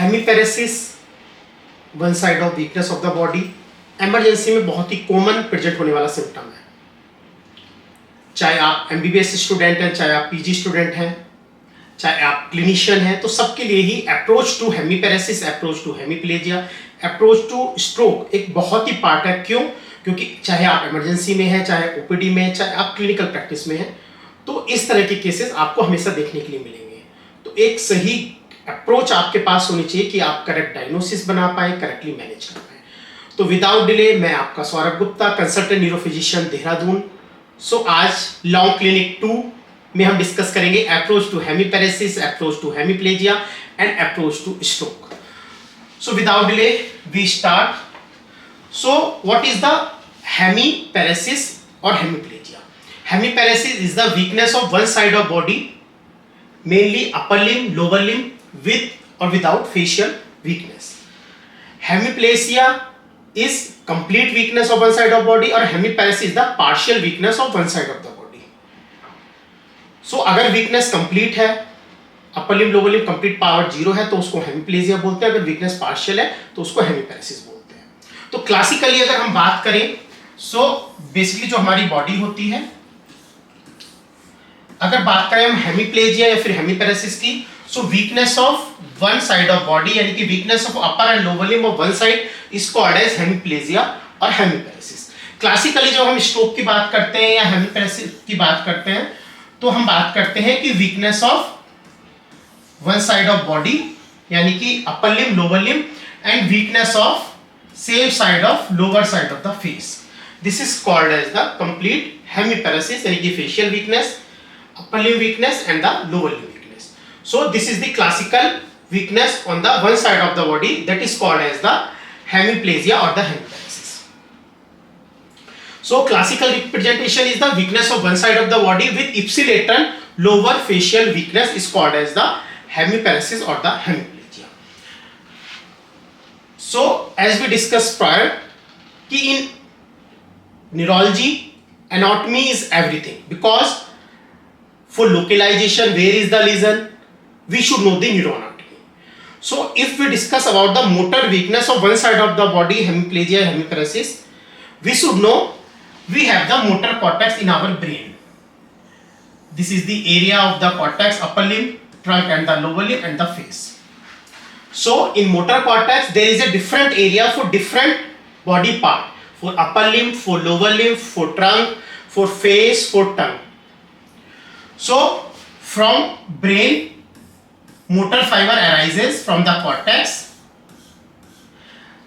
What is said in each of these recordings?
Hemiparesis, one side of weakness of the body, emergency में बहुत ही common present होने वाला सिम्टम है। चाहे आप एमबीबीएस स्टूडेंट हैं, चाहे आप पीजी स्टूडेंट हैं, चाहे आप क्लिनिशियन हैं, तो सबके लिए ही approach to hemiparesis, approach to hemiplegia, approach to stroke एक बहुत ही पार्ट है। क्यों? क्योंकि चाहे आप इमरजेंसी में हैं, चाहे ओपीडी में हैं, चाहे आप क्लिनिकल प्रैक्टिस में हैं, तो इस तरह के केसेस आपको हमेशा देखने के लिए मिलेंगे। तो एक सही अप्रोच आपके पास होनी चाहिए कि आप करेक्ट डायग्नोसिस बना पाए, करेक्टली मैनेज कर पाए। तो विदाउट डिले मैं आपका Saurabh Gupta, consultant neurophysician, Dehradun. So आज लॉन्ग क्लिनिक 2 में हम डिस्कस करेंगे approach to hemiparesis, approach to hemiplegia and approach to stroke. So without delay we start. So what is the hemiparesis और hemiplegia? Hemiparesis is the weakness of one side of body, mainly upper limb, lower limb, with or without facial weakness. Hemiplegia is complete weakness of one side of body और hemiparesis is the partial weakness of one side of the body. So अगर weakness complete है, upper limb, lower limb complete power 0 है, तो उसको hemiplegia बोलते हैं। अगर weakness partial है तो उसको hemiparesis बोलते हैं। तो classically अगर हम बात करें, so basically जो हमारी body होती है, अगर बात करें हम हेमिप्लेजिया या फिर हेमिपेरेसिस की, so weakness of one side of body यानी कि weakness of upper and lower limb of one side is called as hemiplegia और हेमिपेरेसिस। क्लासिकली जब हम स्ट्रोक की बात करते हैं या हेमिपेरेसिस की बात करते हैं, तो हम बात करते हैं कि weakness of one side of body यानी कि upper limb, lower limb and weakness of same side of lower side of the face. This is called as the complete hemiparesis यानी कि facial weakness, upper limb weakness and the lower limb weakness. So this is the classical weakness on the one side of the body that is called as the hemiplegia or the hemiparesis. So classical representation is the weakness of one side of the body with ipsilateral lower facial weakness is called as the hemiparesis or the hemiplegia. So as we discussed prior कि in neurology anatomy is everything, because for localization where is the lesion we should know the neuroanatomy. So if we discuss about the motor weakness of one side of the body, hemiplegia, hemiparesis, we should know we have the motor cortex in our brain. This is the area of the cortex, upper limb, trunk and the lower limb and the face. So in motor cortex there is a different area for different body part, for upper limb, for lower limb, for trunk, for face, for tongue. So from brain motor fiber arises from the cortex.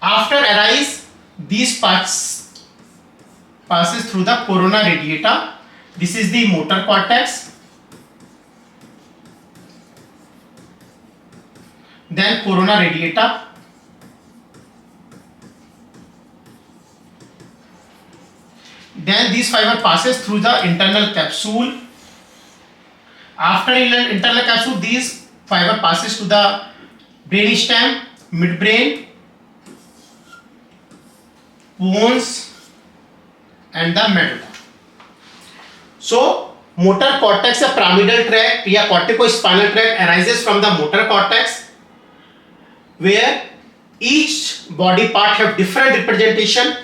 After arise these parts passes through the corona radiata. This is the motor cortex. Then corona radiata. Then this fiber passes through the internal capsule. After internal capsule, these fiber passes to the brainstem, midbrain, pons and the medulla. So motor cortex या pyramidal tract या corticospinal tract arises from the motor cortex, where each body part have different representation.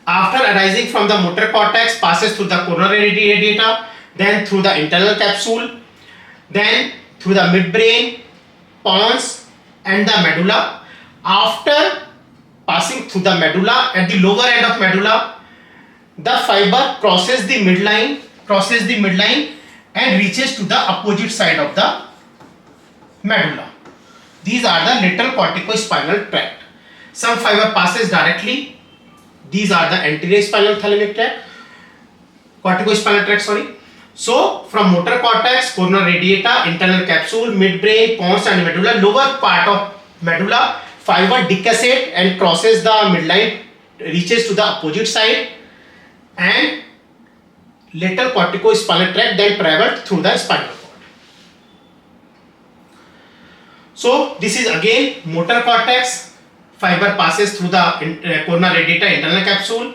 After arising from the motor cortex, passes through the coronary radiata, then through the internal capsule, then through the midbrain, pons and the medulla. After passing through the medulla, at the lower end of medulla, the fiber crosses the midline and reaches to the opposite side of the medulla. These are the lateral corticospinal tract. Some fiber passes directly. These are the anterior spinal thalamic tract, corticospinal tract, sorry. So from motor cortex, corona radiata, internal capsule, midbrain, pons and medulla, lower part of medulla, fiber decussate and crosses the midline, reaches to the opposite side, and lateral corticospinal tract then travel through the spinal cord. So this is again motor cortex, fiber passes through the corona radiata, internal capsule,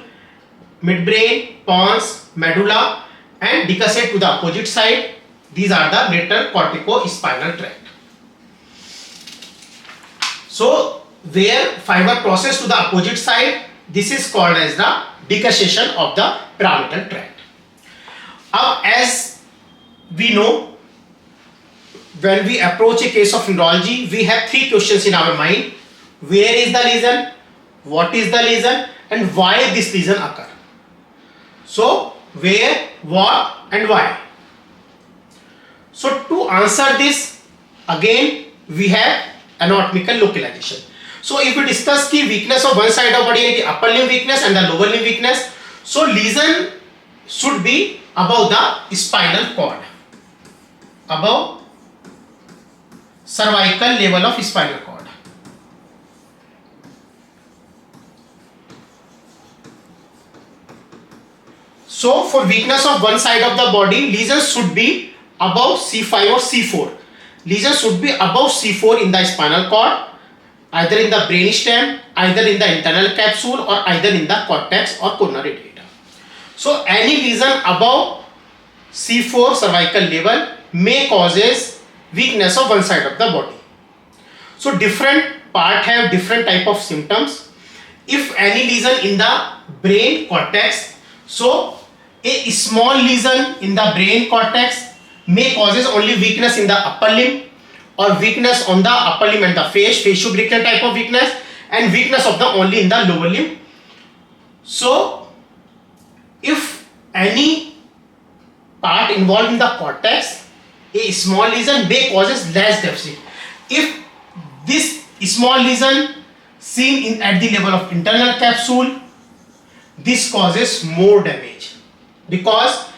midbrain, pons, medulla and decussate to the opposite side. These are the lateral corticospinal tract. So where fiber crosses to the opposite side, this is called as the decussation of the pyramidal tract. Now, as we know, when we approach a case of neurology, we have three questions in our mind: where is the lesion, what is the lesion, and why this lesion occur. So where, what, and why. So to answer this, again we have anatomical localization. So if we discuss the weakness of one side of body, like upper limb weakness and the lower limb weakness, so lesion should be above the spinal cord, above cervical level of spinal cord. So for weakness of one side of the body, lesions should be above C5 or C4. Lesions should be above C4 in the spinal cord, either in the brainstem, either in the internal capsule, or either in the cortex or coronary data. So any lesion above C4 cervical level may causes weakness of one side of the body. So different part have different type of symptoms. If any lesion in the brain cortex, so a small lesion in the brain cortex may causes only weakness in the upper limb, or weakness on the upper limb and the face, faciobrachial type of weakness, and weakness of the only in the lower limb. So if any part involved in the cortex, a small lesion may causes less deficit. If this small lesion seen at the level of internal capsule, this causes more damage, because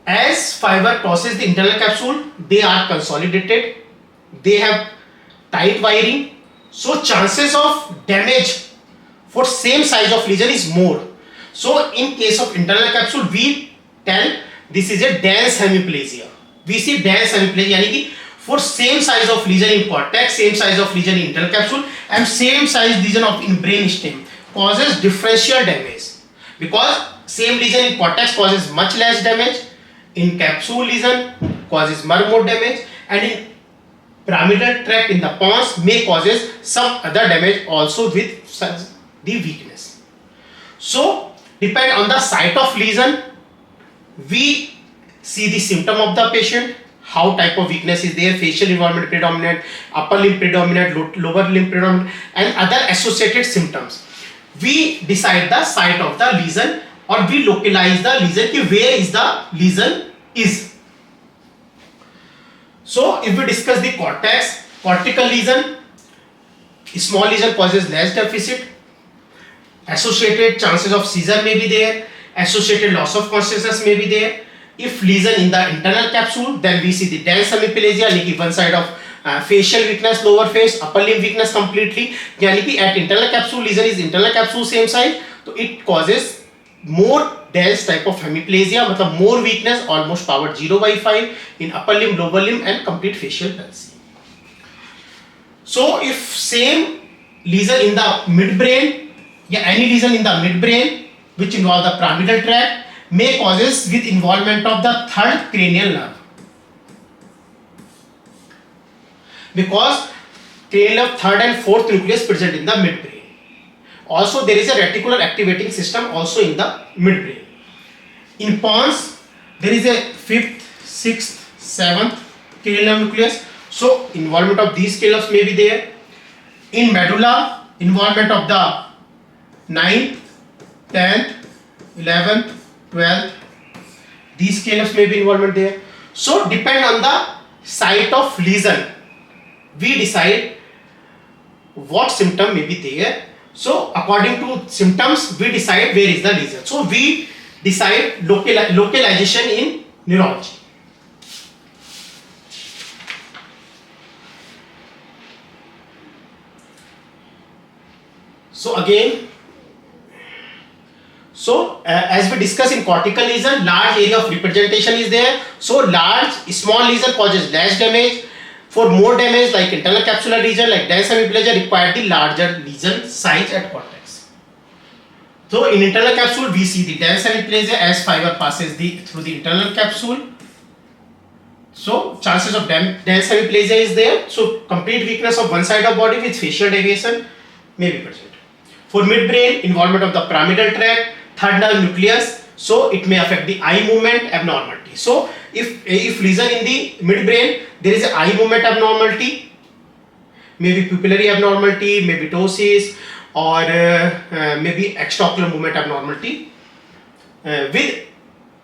as fiber crosses the internal capsule, they are consolidated, they have tight wiring, so chances of damage for same size of lesion is more. So in case of internal capsule, we tell this is a dense hemiplegia. We see dense hemiplegia, यानी कि for same size of lesion in cortex, same size of lesion in internal capsule, and same size lesion of in brain stem causes differential damage, because same lesion in cortex causes much less damage, in capsule lesion causes more damage, and in pyramidal tract in the pons may causes some other damage also with the weakness. So depend on the site of lesion, we see the symptom of the patient, how type of weakness is there, facial involvement predominant, upper limb predominant, lower limb predominant, and other associated symptoms. We decide the site of the lesion, or we localize the lesion ki where is the lesion is. So if we discuss the cortex, cortical lesion, small lesion causes less deficit, associated chances of seizure may be there, associated loss of consciousness may be there. If lesion in the internal capsule, then we see the dense hemiplegia, यानी कि one side of facial weakness, lower face, upper limb weakness completely, यानी कि at internal capsule lesion is internal capsule same side, so it causes more dense type of hemiplegia, मतलब more weakness, almost power 0/5 in upper limb, lower limb, and complete facial palsy. So if same lesion in the midbrain, या any lesion in the midbrain which involve the pyramidal tract, may causes with involvement of the third cranial nerve, because cranial nerve third and fourth nucleus present in the midbrain. Also there is a reticular activating system also in the midbrain. In pons there is a fifth, sixth, seventh cranial nerve nucleus, so involvement of these cranial nerves may be there. In medulla, involvement of the 9th, 10th, 11th, 12th, these cranial nerves may be involvement there. So depend on the site of lesion, we decide what symptom may be there. So according to symptoms we decide where is the lesion. So we decide localization in neurology. So again, as we discuss in cortical lesion, large area of representation is there. So large, small lesion causes less damage. For more damage, like internal capsular lesion, like dense hemiplegia, require the larger lesion size at cortex. So in internal capsule, we see the dense hemiplegia as fiber passes through the internal capsule So chances of dense hemiplegia is there. So complete weakness of one side of body with facial deviation may be present. For midbrain, involvement of the pyramidal tract, third nerve nucleus, so it may affect the eye movement abnormality. So if lesion in the midbrain, there is a eye movement abnormality, maybe pupillary abnormality, maybe ptosis, or maybe extraocular movement abnormality with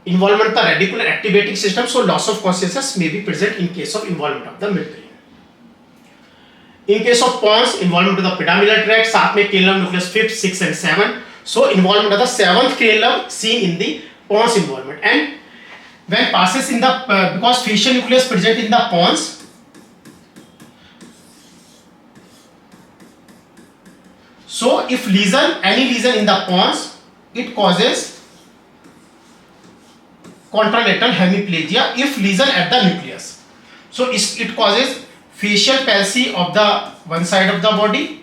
involvement of the radicular activating system. So loss of consciousness may be present in case of involvement of the midbrain. In case of pons, involvement of the pyramidal tract, साथ में cranial nucleus 5th, 6th and 7th. So involvement of the 7th cranial seen in the pons involvement. And when passes in the because facial nucleus present in the pons, so if any lesion in the pons, it causes contralateral hemiplegia if lesion at the nucleus. So it causes facial palsy of the one side of the body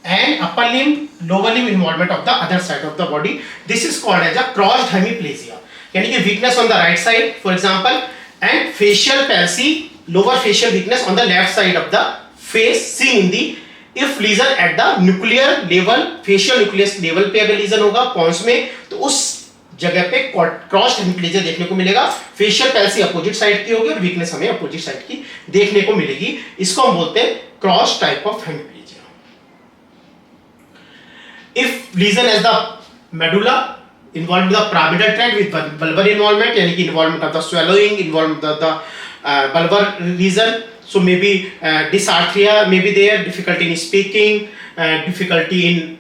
and upper limb, lower limb involvement of the other side of the body. This is called as a crossed hemiplegia. यानी कि weakness on the right side, for example, and facial palsy, lower facial weakness on the left side of the face seen in the if lesion at the nuclear level, facial nucleus level पे अगर lesion होगा pons में, तो उस जगह पे crossed hemiplegia देखने को मिलेगा. फेशियल पैल्सी अपोजिट साइड की होगी और वीकनेस हमें अपोजिट साइड की देखने को मिलेगी. इसको हम बोलते हैं cross type of hemiplegia. If lesion as the medulla involve the pyramidal tract with bulbar involvement, यानी कि involvement of the swallowing, involvement of the bulbar region. So maybe dysarthria may be there, difficulty in speaking, difficulty in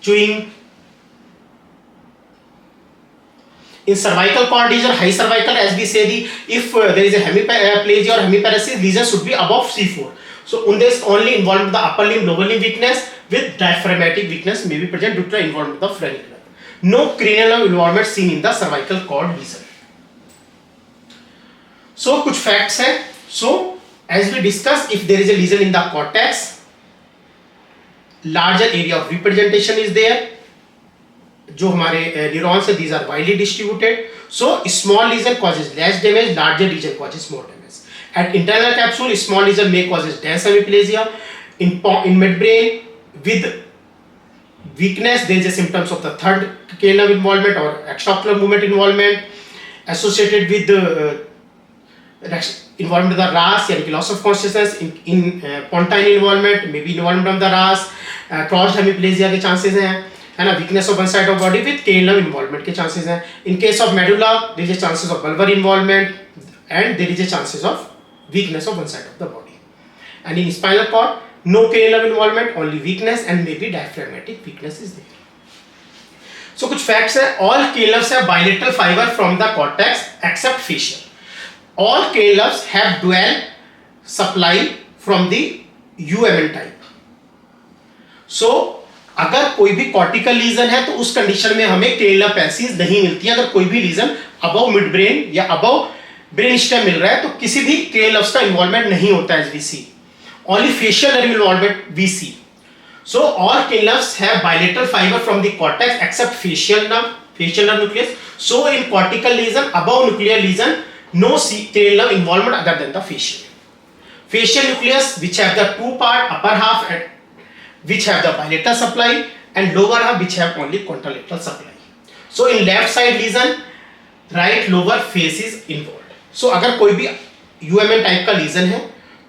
chewing. In cervical cord lesion, high cervical, as we say, if there is a hemiplegia or hemiparesis, lesion should be above C4. So on this only involvement of the upper limb, lower limb weakness with diaphragmatic weakness may be present due to the involvement of the phrenic nerve. No cranial nerve involvement seen in the cervical cord lesion. So कुछ facts है. So as we discussed, if there is a lesion in the cortex, larger area of representation is there. जो हमारे neurons है, these are widely distributed. So small lesion causes less damage, larger lesion causes more damage. At internal capsule, small lesion may causes dense hemiplegia. In midbrain, with weakness, there is a symptoms of the third cranial nerve involvement or extraocular movement involvement associated with involvement of the RAS, यानी कि loss of consciousness. In pontine involvement, maybe involvement of the RAS, crossed hemiplegia के chances हैं, है ना. Weakness of one side of body with cranial involvement के chances हैं. In case of medulla there is a chances of bulbar involvement and there is a chances of weakness of one side of the body. And in spinal cord no cranial involvement, only weakness and may be diaphragmatic weakness is there. So कुछ facts है. All cranial nerves have bilateral fiber from the cortex except facial. All cranial nerves have dual supply from the UMN type. So अगर कोई भी cortical legion है तो उस condition में हमें क्रेनियल पैल्सीज नहीं मिलती है. अगर कोई भी लीजन अबव मिड ब्रेन या अबव ब्रेन स्टेम मिल रहा है तो किसी भी क्रेनियल नर्व्स का इन्वॉल्वमेंट नहीं होता है. We see only facial nerve involvement we see. So all cranial nerves have bilateral fibre from the cortex except facial nerve nucleus. So in cortical lesion above nuclear lesion no cranial nerve involvement other than the facial nucleus which have the two part, upper half and which have the bilateral supply and lower half which have only contralateral supply. So in left side lesion, right lower face is involved. So अगर कोई भी UMN type का legion है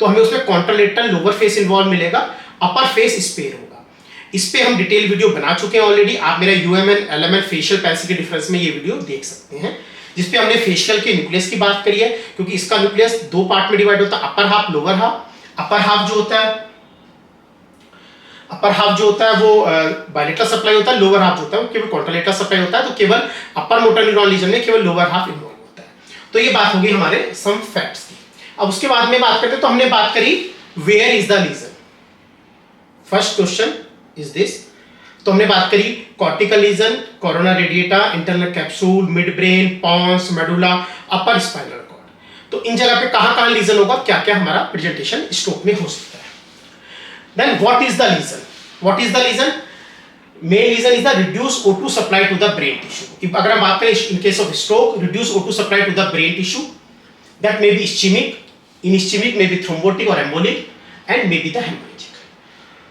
तो हमें उसमें contralateral lower face involve मिलेगा, अपर face spare होगा. इस पे हम डिटेल वीडियो बना चुके हैं ऑलरेडी. आप मेरा UMN LMN फेशियल पैल्सी के डिफरेंस में ये वीडियो देख सकते हैं, जिसपे हमने फेशियल के न्यूक्लियस की बात करी है, क्योंकि इसका न्यूक्लियस दो पार्ट में डिवाइड होता है, upper half lower half. Upper half जो होता है वो बायलेटरल सप्लाई होता है, लोअर हाफ जो होता है वो केवल कॉन्ट्रालेटरल सप्लाई होता है. तो केवल अपर मोटर न्यूरॉन लीजन में केवल लोअर हाफ इन्वॉल्व होता है. तो ये बात होगी हमारे सम फैक्ट्स की. अब उसके बाद में बात करते हैं. तो हमने बात करी where is the lesion. First question is this. तो हमने बात करी cortical lesion, corona radiata, internal capsule, mid brain, pons, medulla, upper spinal cord. तो इन जगह पे कहां लीजन होगा, क्या क्या हमारा प्रेजेंटेशन स्ट्रोक में हो सकता है. Then what is the lesion? What is the lesion? Main lesion is the reduced O2 supply to the brain tissue. if अगर हम बात करें in case of stroke, reduced O2 supply to the brain tissue, that may be ischemic, in ischemic may be thrombotic or embolic, and maybe the hemorrhagic.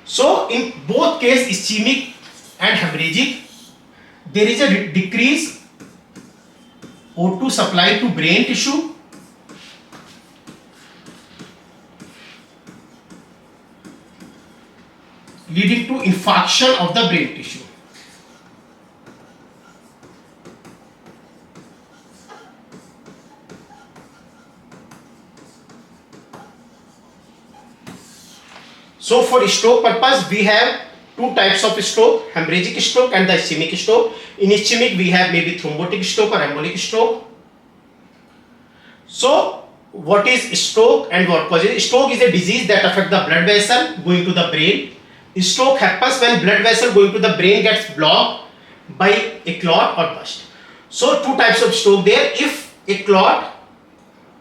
So in both case, ischemic and hemorrhagic, there is a decrease O2 supply to brain tissue, leading to infarction of the brain tissue. So for stroke purpose, we have two types of stroke, hemorrhagic stroke and the ischemic stroke. In ischemic, we have maybe thrombotic stroke or embolic stroke. So what is stroke and what causes? Stroke is a disease that affects the blood vessel going to the brain. Stroke happens when blood vessel going to the brain gets blocked by a clot or burst. So two types of stroke there. If a clot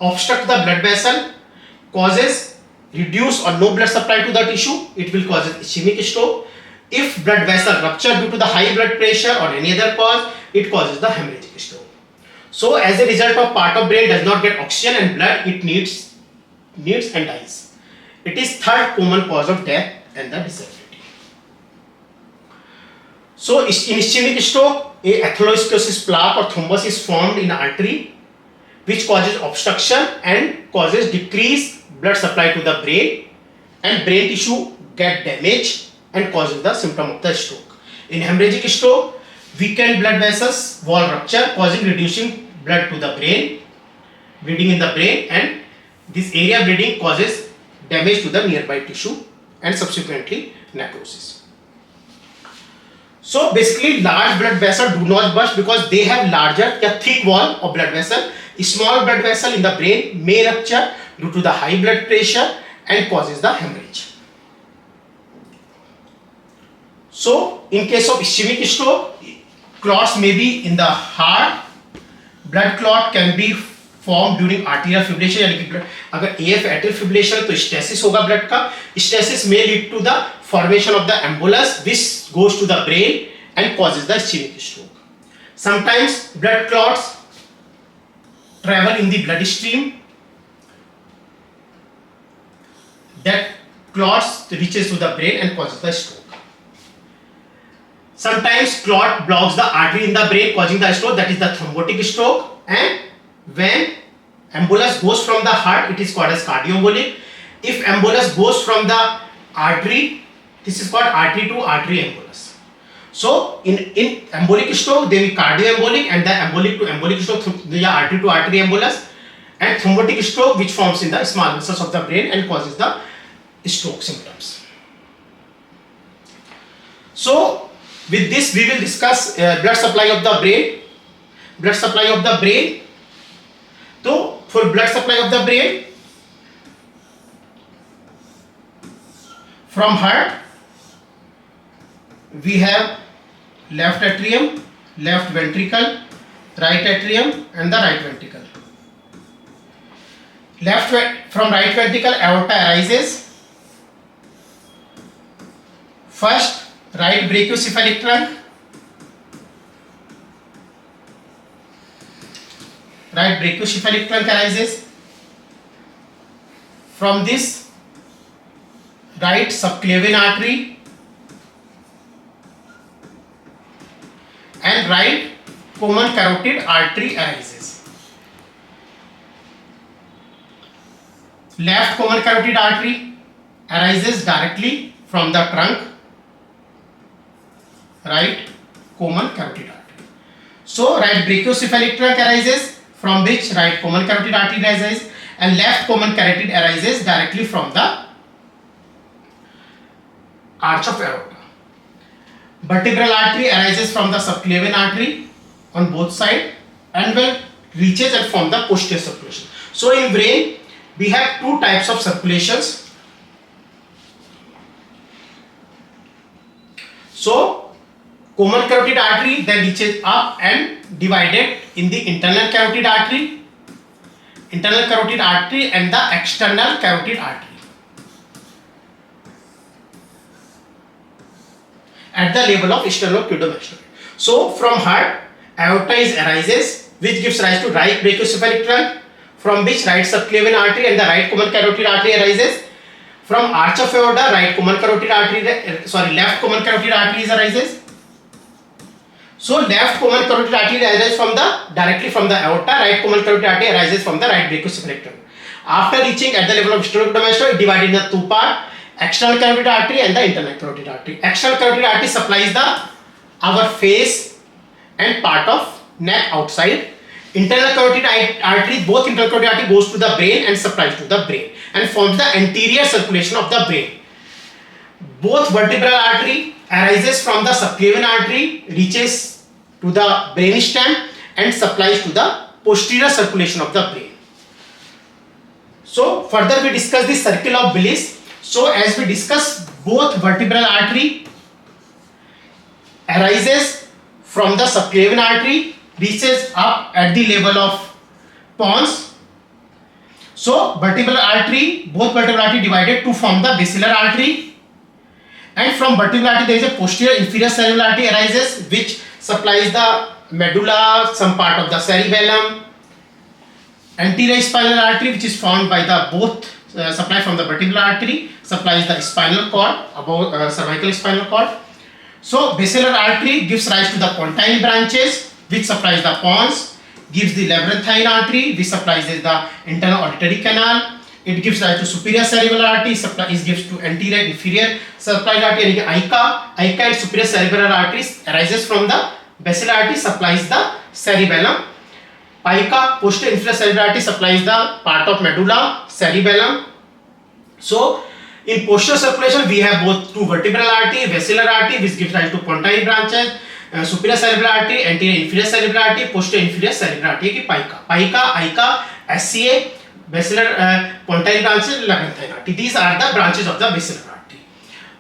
obstructs the blood vessel, causes reduced or no blood supply to the tissue, it will cause ischemic stroke. If blood vessel rupture due to the high blood pressure or any other cause, it causes the hemorrhagic stroke. So as a result of part of brain does not get oxygen and blood, it needs and dies. It is third common cause of death and the disability. So in ischemic stroke, a atherosclerosis plaque or thrombus is formed in artery, which causes obstruction and causes decreased blood supply to the brain, and brain tissue get damaged and causes the symptom of the stroke. In hemorrhagic stroke, weakened blood vessels, wall rupture, causing reducing blood to the brain, bleeding in the brain, and this area bleeding causes damage to the nearby tissue and subsequently necrosis. So basically, large blood vessels do not burst because they have larger thick wall of blood vessel. A small blood vessel in the brain may rupture due to the high blood pressure and causes the hemorrhage. So in case of ischemic stroke, clots may be in the heart. Blood clot can be formed during arterial fibrillation, यानी कि अगर AF atrial fibrillation है तो stasis होगा blood का. Stasis may lead to the formation of the embolus, which goes to the brain and causes the ischemic stroke. Sometimes blood clots travel in the bloodstream. That clots reaches to the brain and causes the stroke. Sometimes clot blocks the artery in the brain causing the stroke, that is the thrombotic stroke, and when embolus goes from the heart, it is called as cardioembolic. If embolus goes from the artery, this is called artery to artery embolus. So in embolic stroke, there will be cardioembolic, and the embolic to embolic stroke, the artery to artery embolus, and thrombotic stroke, which forms in the small vessels of the brain and causes the stroke symptoms. So with this we will discuss blood supply of the brain. Blood supply of the brain. So for blood supply of the brain, from heart we have left atrium, left ventricle, right atrium and the right ventricle. From right ventricle, aorta arises. First, right brachiocephalic trunk, arises. From this, right subclavian artery and right common carotid artery arises. Left common carotid artery arises directly from the trunk, right common carotid artery. So right brachiocephalic trunk arises, from which right common carotid artery arises, and left common carotid arises directly from the arch of aorta. Vertebral artery arises from the subclavian artery on both sides and will reaches and form the posterior circulation. So in brain we have two types of circulations. So common carotid artery then reaches up and divided in the internal carotid artery and the external carotid artery. At the level of sternocleidomastoid. So from heart, aorta arises, which gives rise to right brachiocephalic trunk. from which right subclavian artery and the right common carotid artery arises. From arch of aorta, left common carotid artery arises. So left common carotid artery arises directly from the aorta, right common carotid artery arises from the right brachiocephalic rectum. After reaching at the level of sternocleidomastoid, it divided into two parts, external carotid artery and the internal carotid artery. External carotid artery supplies our face and part of neck outside. Internal carotid artery, both internal carotid artery goes to the brain and supplies to the brain and forms the anterior circulation of the brain. Both vertebral artery arises from the subclavian artery, reaches to the brainstem and supplies to the posterior circulation of the brain. So further we discuss the circle of Willis. So as we discuss, both vertebral artery arises from the subclavian artery, reaches up at the level of pons. So vertebral artery, both vertebral artery divided to form the basilar artery, and from vertebral artery there is a posterior inferior cerebral artery arises, which supplies the medulla, some part of the cerebellum. Anterior spinal artery, which is formed by the both supply from the vertebral artery, supplies the spinal cord, above cervical spinal cord. So basilar artery gives rise to the pontine branches, which supplies the pons, gives the labyrinthine artery, which supplies the internal auditory canal. It gives rise to superior cerebral artery, gives to anterior inferior cerebral artery, ICA and superior cerebral arteries arises from the basilar artery, supplies the cerebellum. Pica, posterior inferior cerebral artery, supplies the part of medulla, cerebellum. So in posterior circulation we have both two vertebral artery, basilar artery, which gives rise to pontine branches, superior cerebral artery, anterior inferior cerebral artery, posterior inferior cerebral artery की pica, ICA, SCA, basilar pontine branches, labyrinthine artery. These are the branches of the basilar artery.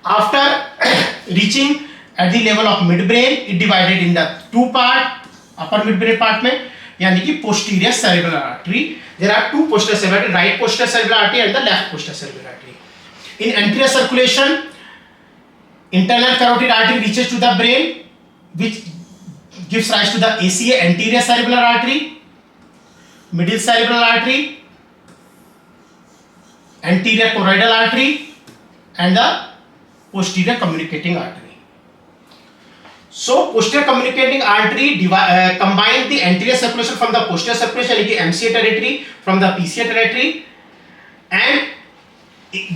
After reaching at the level of midbrain, it divided in the two part, upper midbrain part में, यानी कि posterior cerebral artery. There are two posterior cerebral artery, right posterior cerebral artery and the left posterior cerebral artery. In anterior circulation, internal carotid artery reaches to the brain, which gives rise to the ACA, anterior cerebral artery, middle cerebral artery, anterior choroidal artery and the posterior communicating artery. So posterior communicating artery combine the anterior circulation from the posterior circulation, like MCA territory from the PCA territory, and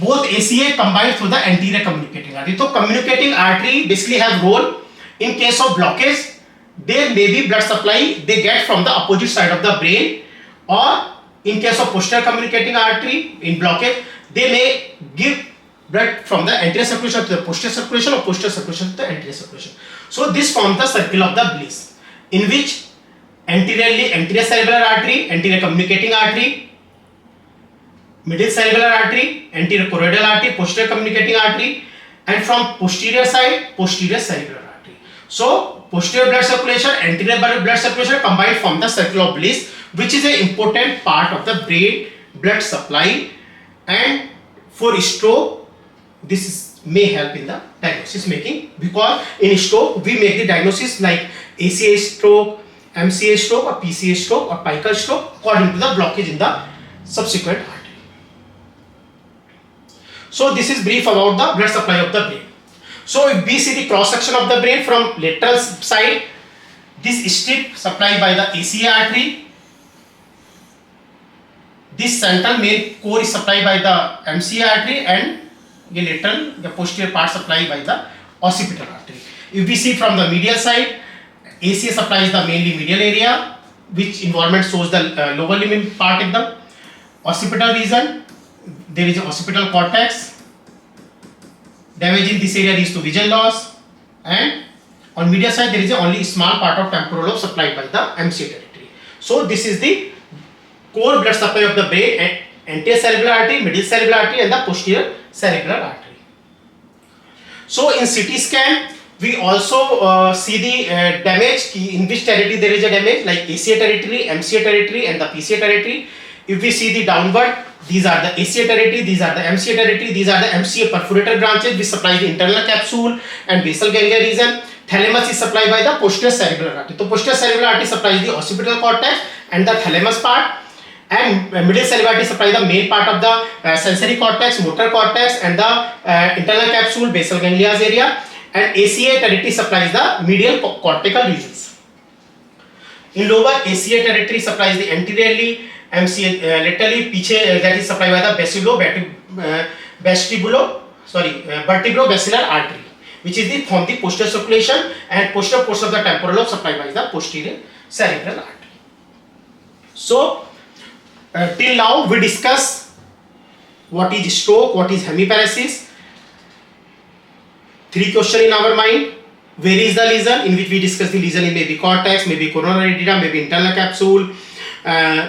both ACA combined through the anterior communicating artery. So communicating artery basically have role in case of blockage. There may be blood supply they get from the opposite side of the brain, or in case of posterior communicating artery in blockage they may give blood from the anterior circulation to the posterior circulation or posterior circulation to the anterior circulation. So this forms the circle of the Bliss, in which anteriorly anterior cerebral artery, anterior communicating artery, middle cerebral artery, anterior choroidal artery, posterior communicating artery, and from posterior side posterior cerebral artery. So posterior blood circulation, anterior blood circulation combined form the circle of Bliss, which is an important part of the brain blood supply, and for stroke this may help in the diagnosis making, because in stroke we make the diagnosis like ACA stroke, MCA stroke or PCA stroke or pical stroke according to the blockage in the subsequent artery. So this is brief about the blood supply of the brain. So if we see the cross section of the brain from lateral side, this strip supplied by the ACA artery, this central main core is supplied by the MCA artery, and the lateral, the posterior part supplied by the occipital artery. If we see from the medial side, ACA supplies the mainly medial area, which involvement shows the lower limb part in the occipital region. There is an occipital cortex. Damage in this area leads to vision loss, and on medial side there is only a small part of temporal lobe supplied by the MCA territory. So this is the core blood supply of the brain: anterior cerebral artery, middle cerebral artery and the posterior cerebral artery. So in CT scan we also see the damage, in which territory there is a damage, like ACA territory, MCA territory and the PCA territory. If we see the downward, these are the ACA territory, these are the MCA territory, these are the MCA perforator branches which supply the internal capsule and basal ganglia region. Thalamus is supplied by the posterior cerebral artery. So posterior cerebral artery supplies the occipital cortex and the thalamus part. and middle salivary supply the main part of the sensory cortex, motor cortex, and the internal capsule, basal ganglia area, and ACA territory supplies the medial cortical regions. In lower, ACA territory supplies the anteriorly, MCA laterally, पीछे that is supplied by the vertebrovascular artery, which is from the posterior circulation, and posterior portion of the temporal lobe supplied by the posterior cerebral artery. So till now we discuss what is stroke, what is hemiparesis. 3 questions in our mind. Where is the lesion? In which we discuss the lesion in maybe cortex, maybe coronary artery, maybe internal capsule,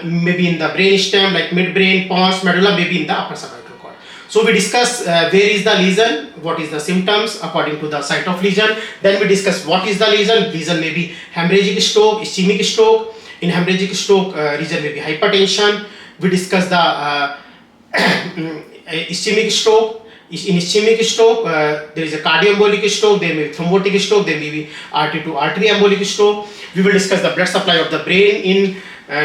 maybe in the brain stem like midbrain, pons, medulla, maybe in the upper cervical cord. So we discuss where is the lesion, what is the symptoms according to the site of lesion. Then we discuss what is the lesion. Lesion may be hemorrhagic stroke, ischemic stroke. In hemorrhagic stroke, region may be hypertension. We discuss the ischemic stroke. In ischemic stroke, there is a cardioembolic stroke, there may be thrombotic stroke, there may be artery to artery embolic stroke. We will discuss the blood supply of the brain in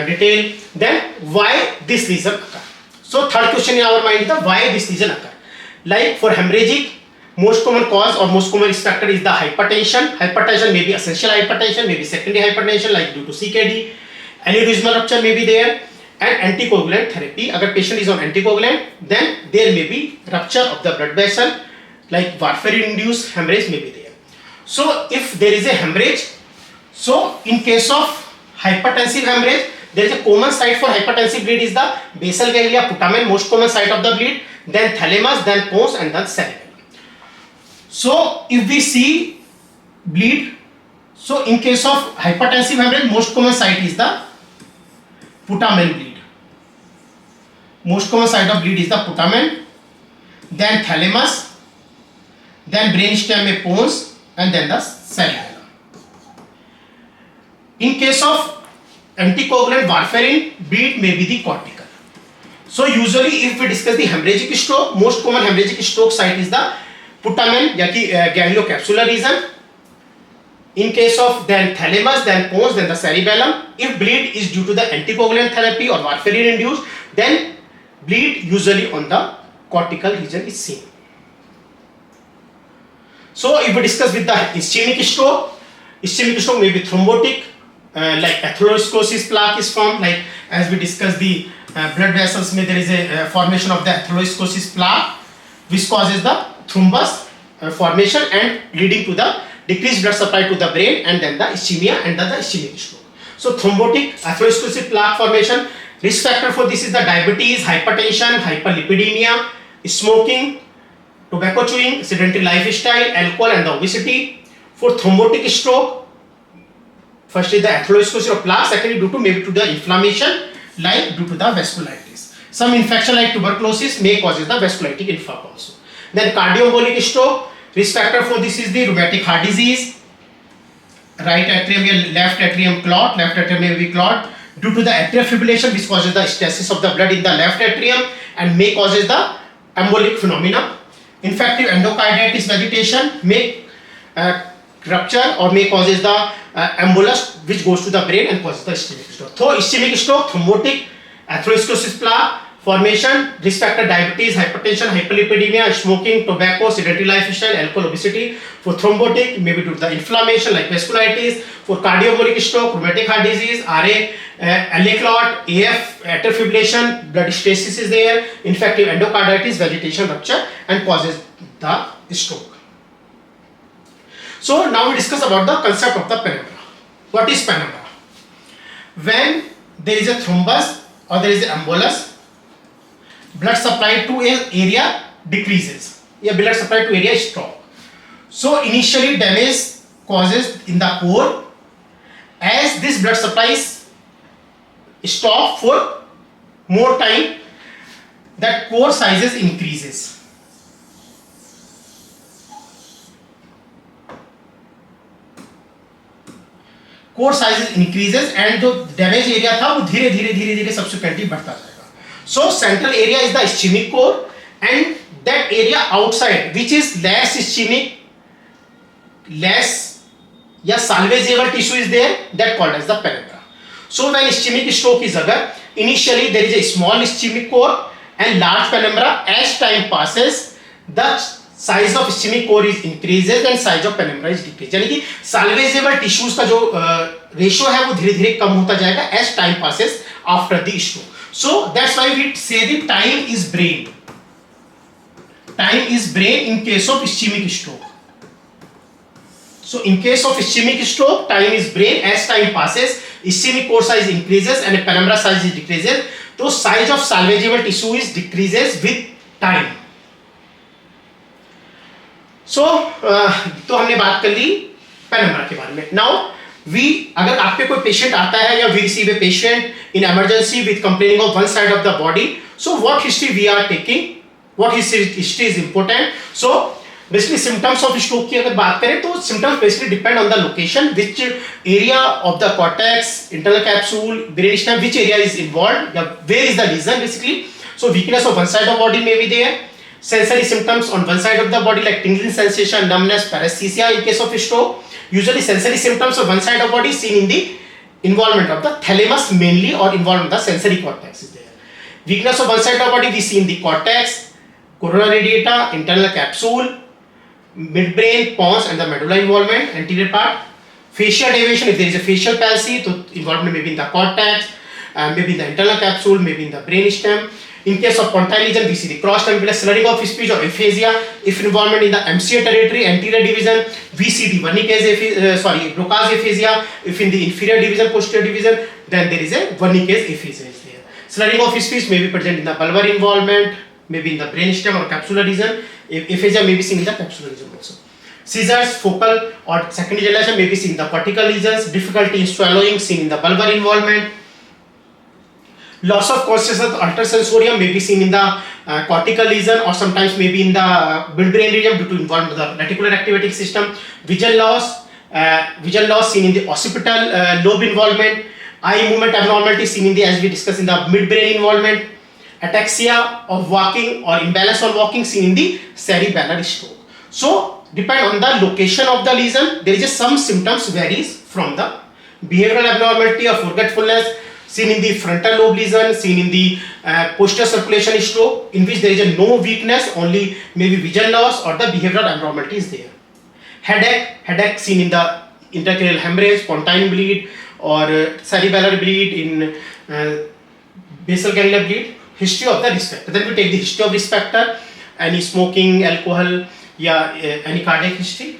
detail. Then why this lesion occur. So third question in our mind is the why this lesion occur. Like for hemorrhagic, most common cause or most common risk factor is the hypertension. Hypertension may be essential hypertension, may be secondary hypertension like due to CKD. Aneurysmal rupture may be there. And anticoagulant therapy. Agar patient is on anticoagulant, then there may be rupture of the blood vessel, like warfarin-induced hemorrhage may be there. So if there is a hemorrhage, so in case of hypertensive hemorrhage, there is a common site for hypertensive bleed is the basal ganglia putamen, most common site of the bleed, then thalamus, then pons, and then cerebellum. So if we see bleed, so in case of hypertensive hemorrhage, most common site is the putamen bleed. Most common site of bleed is the putamen, then thalamus, then brainstem में pons, and then the cerebellum. In case of anticoagulant warfarin, bleed may be the cortical. So usually if we discuss the hemorrhagic stroke, most common hemorrhagic stroke site is the putamen या कि gangliocapsular region. In case of then thalamus, then pons, then the cerebellum. If bleed is due to the anticoagulant therapy or warfarin induced, then bleed usually on the cortical region is seen. So if we discuss with the ischemic stroke may be thrombotic, like atherosclerosis plaque is formed, like as we discussed the blood vessels, there is a formation of the atherosclerosis plaque which causes the thrombus formation and leading to the decreased blood supply to the brain, and then the ischemia and then the ischemic stroke. So thrombotic atherosclerosis plaque formation, risk factor for this is the diabetes, hypertension, hyperlipidemia, smoking, tobacco chewing, sedentary lifestyle, alcohol, and the obesity. For thrombotic stroke, first is the atherosclerosis of plaque, secondly due to maybe to the inflammation like due to the vasculitis. Some infection like tuberculosis may causes the vasculitic infarct also. Then cardioembolic stroke, risk factor for this is the rheumatic heart disease, right atrium or left atrium clot, left atrium may be clot due to the atrial fibrillation which causes the stasis of the blood in the left atrium and may causes the embolic phenomena. Infective endocarditis vegetation may rupture or may causes the embolus which goes to the brain and causes the ischemic stroke. So ischemic stroke, thrombotic, atherosclerosis plaque formation, risk factor diabetes, hypertension, hyperlipidemia, smoking, tobacco, sedentary lifestyle, alcohol, obesity. For thrombotic, maybe due to the inflammation like vasculitis. For cardioembolic stroke, rheumatic heart disease, RA, LA clot, AF, atrial fibrillation, blood stasis is there, infective endocarditis, vegetation rupture, and causes the stroke. So now we discuss about the concept of the penumbra. What is penumbra? When there is a thrombus or there is an embolus, blood supply to an area decreases. Yeah, blood supply to area is stopped. So initially damage causes in the core. As this blood supply is stopped for more time, that core sizes increases. Core sizes increases and जो damage area था वो धीरे धीरे subsequently बढ़ता जाएगा. So central area is the ischemic core, and that area outside which is less ischemic, less या salvageable tissue is there, that called as the penumbra. So when ischemic stroke is अगर Initially there is a small ischemic core and large penumbra. As time passes, the size of ischemic core is increases and size of penumbra is decreases. यानी कि salvageable tissues का जो ratio है वो धीरे धीरे कम होता जाएगा as time passes after the stroke. So that's why we say the time is brain. Time is brain in case of ischemic stroke. So in case of ischemic stroke, time is brain. As time passes, ischemic core size increases and penumbra size is decreases. तो size of salvageable tissue is decreases with time. So तो हमने बात कर ली penumbra के बारे में. Now अगर आप पे कोई पेशेंट आता है या we receive a patient in emergency with complaining of one side of the body, so what history we are taking, what history is important. So basically symptoms of stroke की अगर बात करें तो symptoms basically depend on the location, which area of the cortex, internal capsule, brain stem, which area is involved या where is the region basically. So weakness of one side of body may be there, sensory symptoms on one side of the body like tingling sensation, numbness, paresthesia in case of stroke. Usually sensory symptoms of one side of body seen in the involvement of the thalamus mainly or involvement of the sensory cortex is there. Weakness of one side of body we see in the cortex, corona radiata, internal capsule, midbrain, pons and the medulla involvement, anterior part. Facial deviation, if there is a facial palsy, so involvement may be in the cortex, maybe in the internal capsule, maybe in the brain stem. In case of pontine lesion, we see the cross temporal slurring of speech or aphasia. If involvement in the MCA territory, anterior division, we see the Broca's aphasia. If in the inferior division, posterior division, then there is a Wernicke's aphasia is there. Slurring of speech may be present in the bulbar involvement, maybe in the brain stem or capsular region. Aphasia may be seen in the capsular region also. Seizures, focal or secondary dilation may be seen in the cortical lesions. Difficulty in swallowing seen in the bulbar involvement. Loss of consciousness, altered sensorium may be seen in the cortical lesion or sometimes may be in the midbrain region due to involvement of the reticular activating system. Vision loss seen in the occipital lobe involvement. Eye movement abnormality seen in the, as we discussed, in the midbrain involvement. Ataxia of walking or imbalance on walking seen in the cerebellar stroke. So depend on the location of the lesion, there is some symptoms varies from the behavioral abnormality or forgetfulness seen in the frontal lobe lesion, seen in the posterior circulation stroke, in which there is a no weakness, only maybe vision loss or the behavioral abnormality is there. Headache seen in the intracranial hemorrhage, pontine bleed or cerebellar bleed, in basal ganglia bleed. History of the risk factor. Then we take the history of risk factor, any smoking, alcohol, any cardiac history.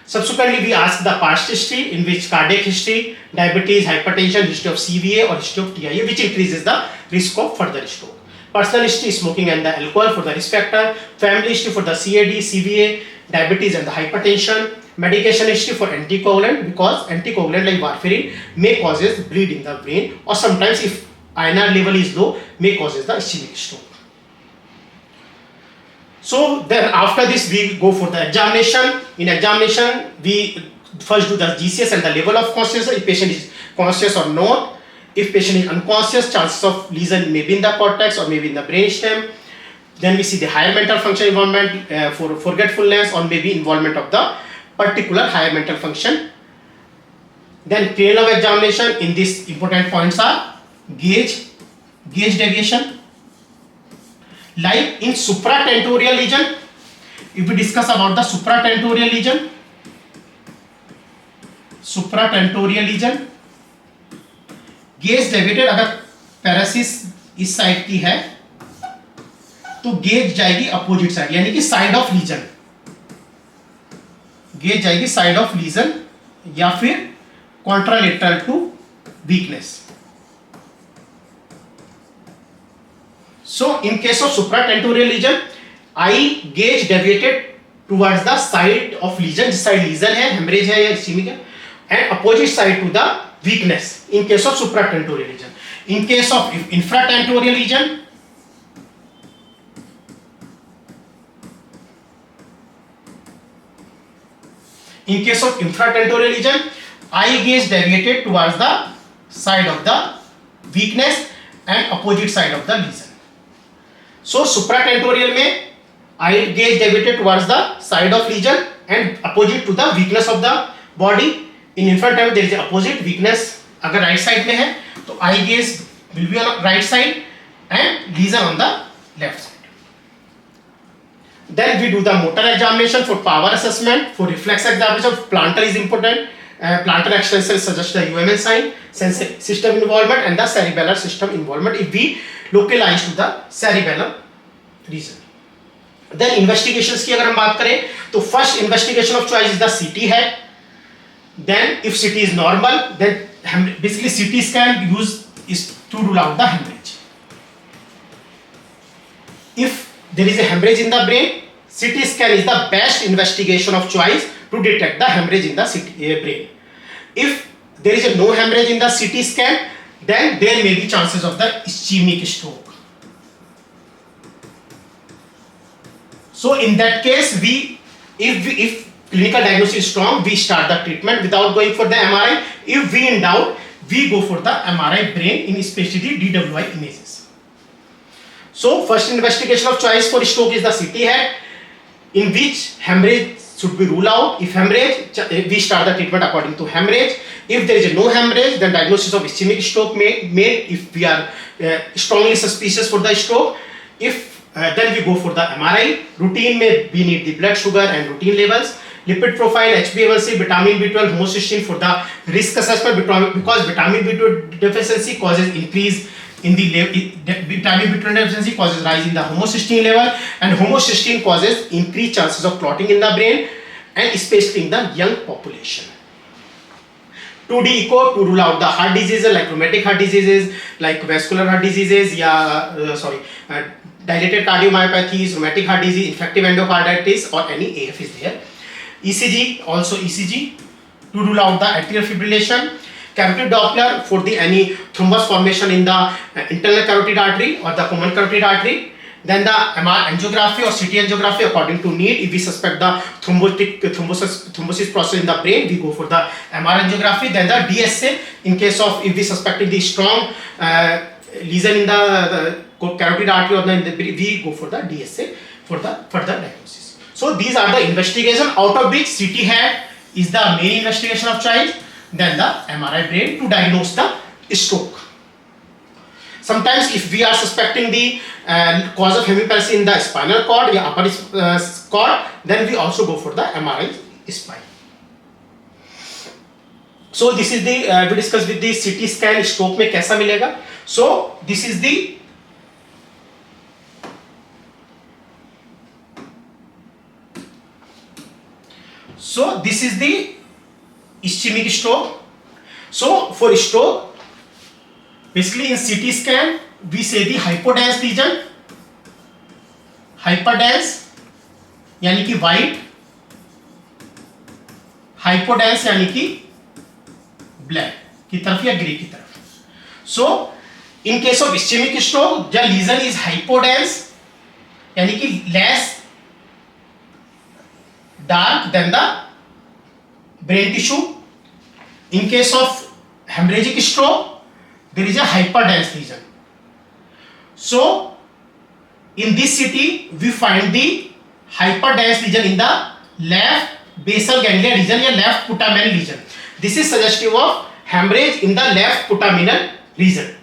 Subsequently, we ask the past history, in which cardiac history, diabetes, hypertension, history of CVA or history of TIA, which increases the risk of further stroke. Personal history, smoking and the alcohol for the risk factor. Family history for the CAD, CVA, diabetes and the hypertension. Medication history for anticoagulant, because anticoagulant like warfarin may causes bleed in the brain, or sometimes if INR level is low, may causes the ischemic stroke. So then after this we go for the examination. In examination we first do the GCS and the level of consciousness, if patient is conscious or not. If patient is unconscious, chances of lesion may be in the cortex or maybe in the brain stem. Then we see the higher mental function involvement, for forgetfulness or maybe involvement of the particular higher mental function. Then cranial examination, in this important points are gauge deviation. Like in supratentorial lesion, if we discuss about the supratentorial lesion, gauge deviated, अगर पैरासिस इस side की है तो gauge जाएगी opposite side, यानी कि side of lesion, gaze जाएगी side of lesion या फिर contralateral to weakness. So in case of supratentorial lesion, eye gaze deviated towards the side of lesion, जिस साइड लीजन है, हेमरेज है या इस्चेमिक है, and opposite side to the weakness in case of supratentorial lesion. In case of infratentorial lesion, eye gaze deviated towards the side of the weakness and opposite side of the lesion. So supratentorial में eye gaze deviated towards the side of lesion and opposite to the weakness of the body. In infratentorial there is opposite weakness, अगर right side में है तो eye gaze will be on right side and lesion on the left side. Then we do the motor examination for power assessment, for reflex examination. Plantar is important. Plantar extension suggests the UMN sign, sensory system involvement and the cerebellar system involvement if we localize to the cerebellum region. Then investigations की अगर हम बात करें तो first investigation of choice is the CT है. Then if CT is normal, then basically CT scan use is to rule out the hemorrhage. If there is a hemorrhage in the brain, CT scan is the best investigation of choice to detect the hemorrhage in the brain. If there is no hemorrhage in the CT scan, then there may be chances of the ischemic stroke. So in that case, if clinical diagnosis is strong, we start the treatment without going for the MRI. If we in doubt, we go for the MRI brain, in especially DWI images. So first investigation of choice for stroke is the CT head, in which hemorrhage should be ruled out. If hemorrhage, we start the treatment according to hemorrhage. If there is no hemorrhage, then diagnosis of ischemic stroke made if we are strongly suspicious for the stroke. If then we go for the MRI. Routine may we need the blood sugar and routine levels, lipid profile, HbA1c, vitamin B12, homocysteine for the risk assessment, because vitamin B12 deficiency causes increase in the vitamin B12 deficiency causes rise in the homocysteine level, and homocysteine causes increased chances of clotting in the brain, and especially in the young population. 2D echo to rule out the heart diseases like rheumatic heart diseases, like vascular heart diseases, dilated cardiomyopathies, rheumatic heart disease, infective endocarditis, or any AF is there. ECG, also ECG to rule out the atrial fibrillation. Carotid Doppler for the any thrombus formation in the internal carotid artery or the common carotid artery. Then the MR angiography or CT angiography according to need. If we suspect the thrombosis process in the brain, we go for the MR angiography. Then the DSA in case of if we suspecting the strong lesion in the carotid artery or the we go for the DSA for the further diagnosis. So these are the investigation, out of which CT head is the main investigation of choice. Then the MRI brain to diagnose the stroke. Sometimes if we are suspecting the cause of hemiparesis in the spinal cord or upper cord, then we also go for the MRI spine. So this is the we discussed with the CT scan stroke में कैसा मिलेगा. So this is the ischemic stroke. So for stroke, basically in CT scan we say the hypodense lesion, hyperdense यानी कि white, hypodense यानी कि black की तरफ या ग्रे की तरफ. So in case of ischemic stroke, the lesion is hypodense यानी कि less dark than the brain tissue. In case of hemorrhagic stroke, there is a hyperdense lesion. So in this CT we find the hyperdense lesion in the left basal ganglia region or left putamen region. This is suggestive of hemorrhage in the left putamen region.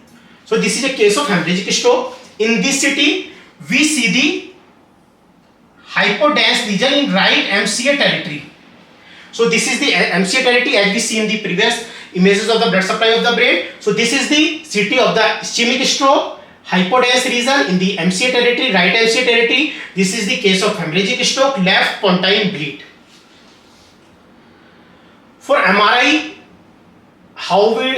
So this is a case of hemorrhagic stroke. In this CT we see the hypodense lesion in right MCA territory. So this is the MCA territory as we see in the previous images of the blood supply of the brain. So this is the CT of the ischemic stroke, hypodense region in the MCA territory, right MCA territory. This is the case of hemorrhagic stroke, left pontine bleed. For MRI, how we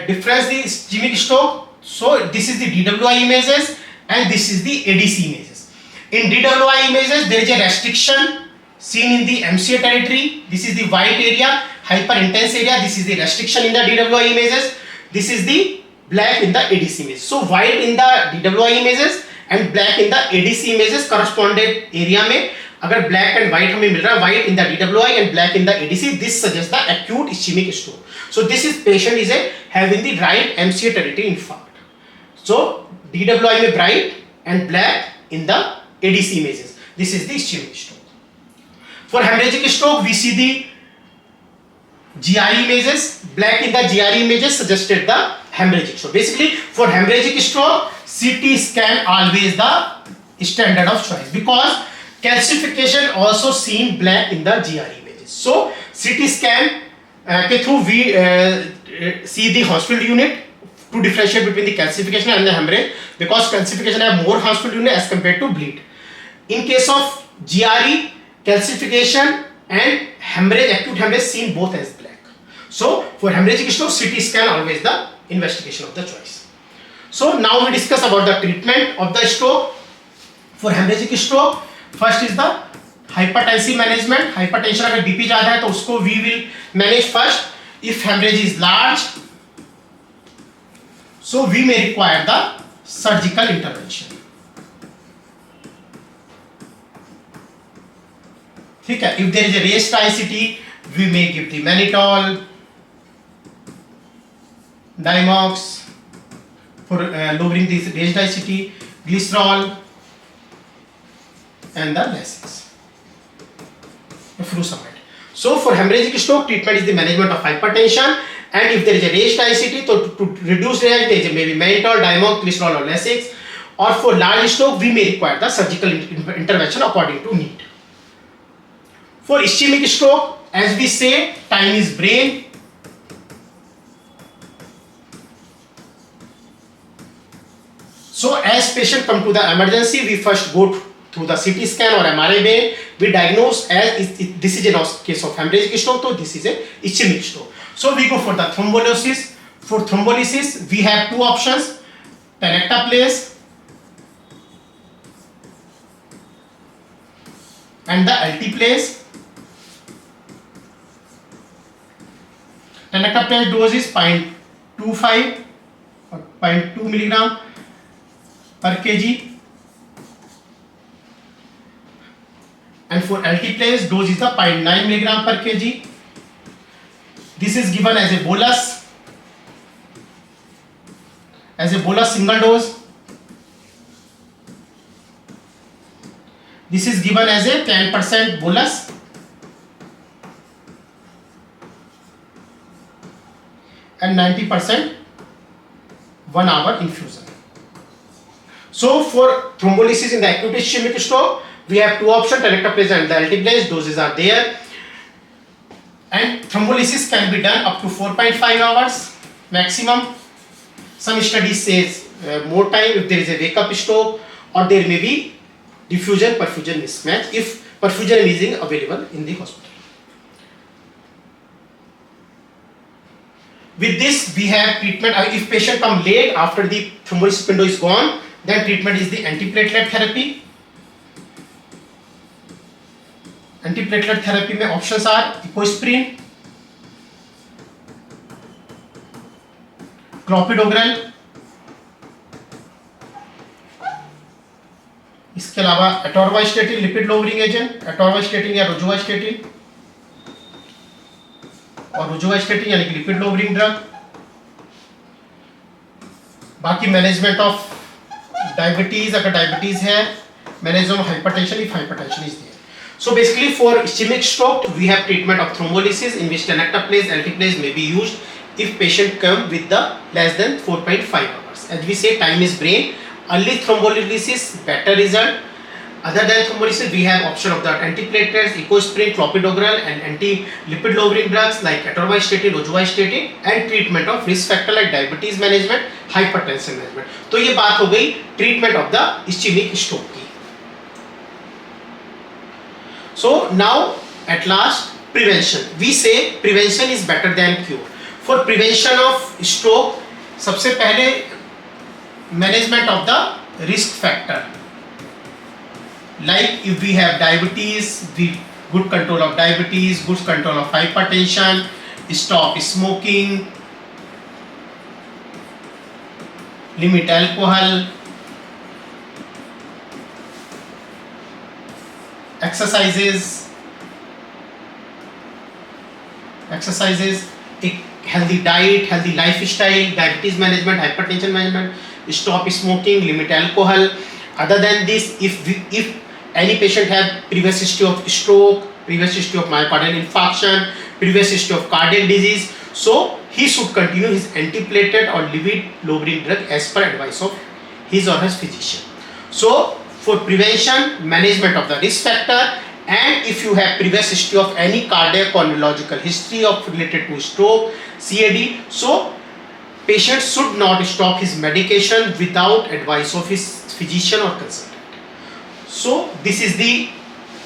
difference the ischemic stroke? So this is the DWI images and this is the ADC images. In DWI images, there is a restriction seen in the MCA territory. This is the white area, hyper intense area. This is the restriction in the DWI images. This is the black in the ADC images. So white in the DWI images and black in the ADC images corresponded area में अगर black and white हमें मिल रहा है, white in the DWI and black in the ADC, this suggests the acute ischemic stroke. So this is patient is having the right MCA territory infarct. So DWI में bright and black in the ADC images. This is the ischemic stroke. For hemorrhagic stroke, we see the GRE images. Black in the GRE images suggested the hemorrhagic stroke. Basically, for hemorrhagic stroke, CT scan always the standard of choice, because calcification also seen black in the GRE images. So CT scan के through we see the hospital unit to differentiate between the calcification and the hemorrhage, because calcification have more hospital unit as compared to bleed. In case of GRE, calcification and hemorrhage, acute hemorrhage seen both as black. So for hemorrhagic stroke, CT scan always the investigation of the choice. So now we discuss about the treatment of the stroke. For hemorrhagic stroke, first is the hypertensive management. Hypertension अगर BP ज़्यादा है तो उसको we will manage first. If hemorrhage is large, so we may require the surgical intervention. ठीक है. If there is a raised ICT, we may give the mannitol, Dimox for lowering the raised ICT, glycerol, and the LESIS, furosemide. So for hemorrhagic stroke, treatment is the management of hypertension, and if there is a raised ICT, so to reduce raised, there is maybe mannitol, Dimox, glycerol, or LESIS. Or for large stroke, we may require the surgical intervention according to need. For ischemic stroke, as we say, time is brain. So as patient come to the emergency, we first go through the CT scan or MRI brain. We diagnose as this is a case of hemorrhagic stroke, so this is a ischemic stroke. So we go for the thrombolysis. For thrombolysis, we have two options: tenecteplase and the alteplase. Tenecteplase dose is 0.25 or 0.2 milligram per kg, and for alteplase dose is the 0.9 milligram per kg. This is given as a bolus single dose. This is given as a 10% bolus, and 90% 1 hour infusion. So for thrombolysis in the acute ischemic stroke, we have two options: tenecteplase and the alteplase. Doses are there, and thrombolysis can be done up to 4.5 hours maximum. Some studies says more time if there is a wake up stroke, or there may be diffusion perfusion mismatch if perfusion is available in the hospital. With this, we have treatment. If patient come late after the thrombolysis window is gone, then treatment is the antiplatelet therapy. Antiplatelet therapy में options are ecosprin, clopidogrel, इसके अलावा atorvastatin lipid lowering agent, atorvastatin या rosuvastatin, और rosuvastatin यानी कि lipid lowering drug. बाकी management of diabetes, अगर diabetes है, management of hypertension if hypertension is there. So basically for ischemic stroke, we have treatment of thrombolysis in which tenecteplase, alteplase may be used if patient come with the less than 4.5 hours. As we say, time is brain. Early thrombolysis, better result. Other than thrombolysis, we have option of the antiplatelets, ecosprin, clopidogrel, and anti-lipid lowering drugs like atorvastatin, rosuvastatin, and treatment of risk factor like diabetes management, hypertension management. तो ये बात हो गई treatment of the ischemic stroke की. So now at last, prevention. We say prevention is better than cure. For prevention of stroke, सबसे पहले management of the risk factor. Like if we have diabetes, good control of diabetes, good control of hypertension, stop smoking, limit alcohol, exercises, a healthy diet, healthy lifestyle, diabetes management, hypertension management, stop smoking, limit alcohol. Other than this, if any patient have previous history of stroke, previous history of myocardial infarction, previous history of cardiac disease, so he should continue his antiplatelet or lipid lowering drug as per advice of his or her physician. So for prevention, management of the risk factor, and if you have previous history of any cardiac or neurological history of related to stroke, CAD, so patient should not stop his medication without advice of his physician or consultant. So this is the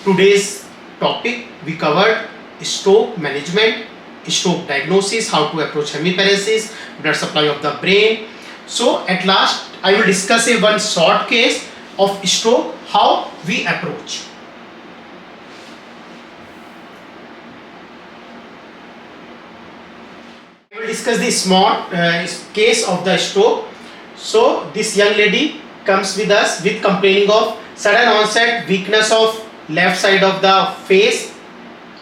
today's topic. We covered stroke management, stroke diagnosis, how to approach hemiparesis, blood supply of the brain. So at last I will discuss a one short case of stroke, how we approach. I will discuss the small case of the stroke. So this young lady comes with us with complaining of sudden onset weakness of left side of the face,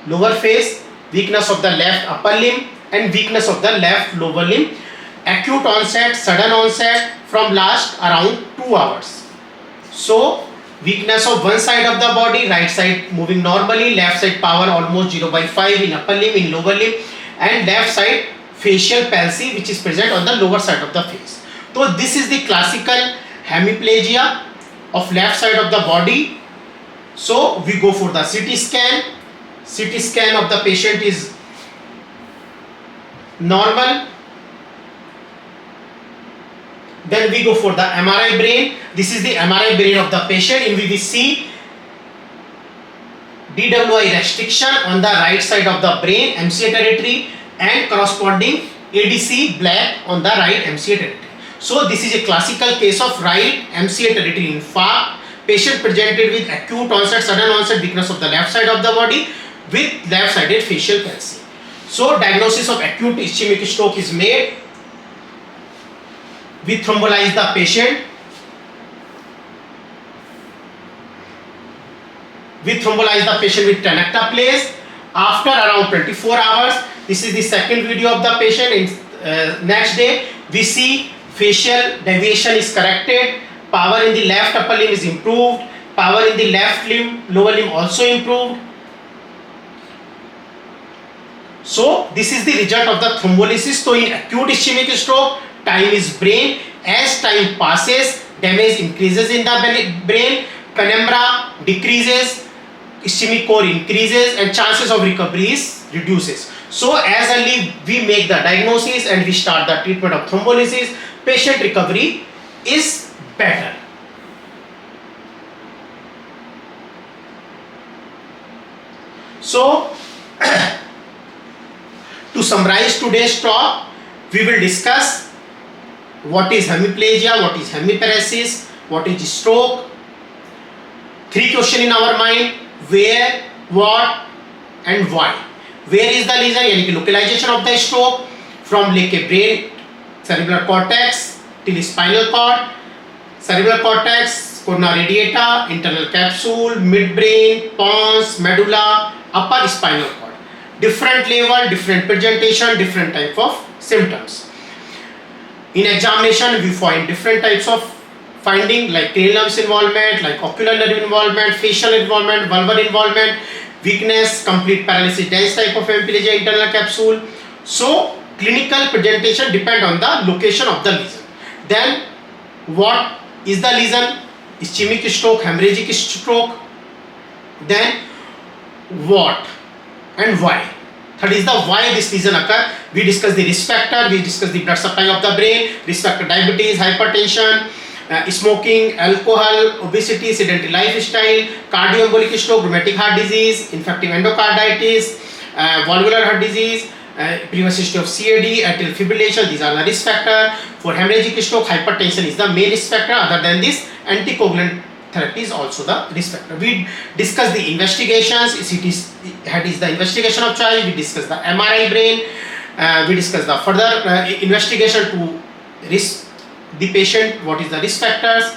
lower face, weakness of the left upper limb and weakness of the left lower limb. Acute onset, sudden onset from last around 2 hours. So weakness of one side of the body, right side moving normally, left side power almost 0/5 in upper limb, in lower limb, and left side facial palsy which is present on the lower side of the face. So this is the classical hemiplegia of left side of the body. So we go for the CT scan. CT scan of the patient is normal. Then we go for the MRI brain. This is the MRI brain of the patient, in which we see DWI restriction on the right side of the brain, MCA territory, and corresponding ADC black on the right MCA territory. So this is a classical case of right MCA territory infarct. Patient presented with acute onset, sudden onset weakness of the left side of the body with left sided facial palsy. So diagnosis of acute ischemic stroke is made. We thrombolize the patient. We thrombolize the patient with tenecteplase. After around 24 hours, this is the second video of the patient. In next day, we see facial deviation is corrected. Power in the left upper limb is improved. Power in the left limb, lower limb also improved. So this is the result of the thrombolysis. So in acute ischemic stroke, time is brain. As time passes, damage increases in the brain. Penumbra decreases, ischemic core increases, and chances of recovery is reduces. So as early we make the diagnosis and we start the treatment of thrombolysis, patient recovery is better. So to summarize today's talk, we will discuss what is hemiplegia, what is hemiparesis, what is stroke. 3 questions in our mind: where, what, and why. Where is the lesion, यानी कि localization of the stroke, from लेके brain, cerebral cortex till spinal cord, cerebral cortex, corona radiata, internal capsule, midbrain, pons, medulla, upper spinal cord. Different level, different presentation, different type of symptoms. In examination, we find different types of finding, like cranial nerves involvement, like ocular nerve involvement, facial involvement, vulvar involvement, weakness, complete paralysis, dense type of hemiplegia, internal capsule. So clinical presentation depend on the location of the lesion. Then what is the lesion? Ischemic stroke, hemorrhagic stroke. Then what and why. Third is the why this lesion occur. We discuss the risk factor, we discuss the blood supply of the brain, risk factor diabetes, hypertension, smoking, alcohol, obesity, sedentary lifestyle, cardioembolic stroke, rheumatic heart disease, infective endocarditis, valvular heart disease, previous history of CAD, atrial fibrillation. These are the risk factor. For hemorrhagic stroke, hypertension is the main risk factor. Other than this, anticoagulant therapy is also the risk factor. We discuss the investigations. CT head is the investigation of choice. We discuss the MRI brain. We discuss the further investigation to risk the patient, what is the risk factors,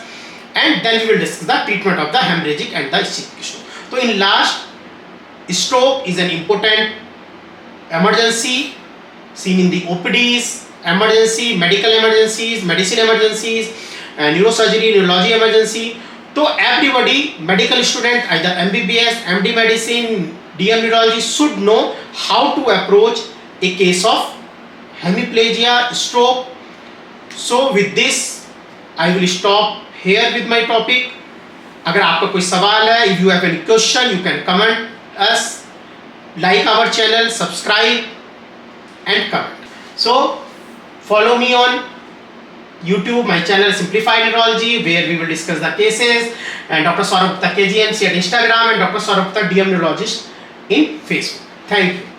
and then we will discuss the treatment of the hemorrhagic and the ischemic stroke. So in last, stroke is an important emergency seen in the OPDs, emergency, medical emergencies, medicine emergencies, neurosurgery, neurology emergency. So everybody, medical student, either MBBS, MD medicine, DM neurology, should know how to approach a case of hemiplegia, stroke. So with this I will stop here with my topic. अगर आपका कोई सवाल है, if you have any question, you can comment us, like our channel, subscribe and comment. So follow me on YouTube, my channel Simplified Neurology, where we will discuss the cases, and Dr. Saurabh Gupta KGMC at Instagram, and Dr. Saurabh Gupta DM Neurologist in Facebook. Thank you.